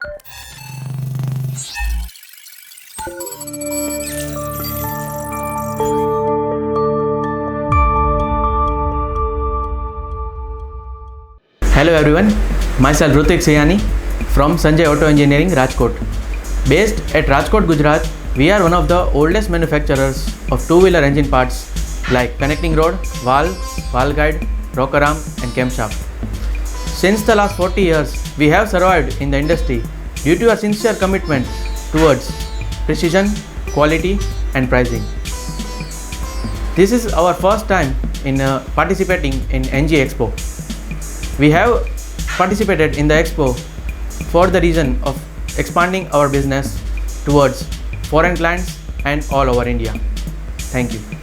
Hello everyone, myself Rutvik Siyani from Sanjay Auto Engineering, Rajkot. Based at Rajkot, Gujarat, we are one of the oldest manufacturers of two-wheeler engine parts like connecting rod, valve, valve guide, rocker arm and camshaft. Since the last 40 years, we have survived in the industry due to our sincere commitment towards precision, quality and pricing. This is our first time in participating in Engiexpo. We have participated in the expo for the reason of expanding our business towards foreign clients and all over India. Thank you.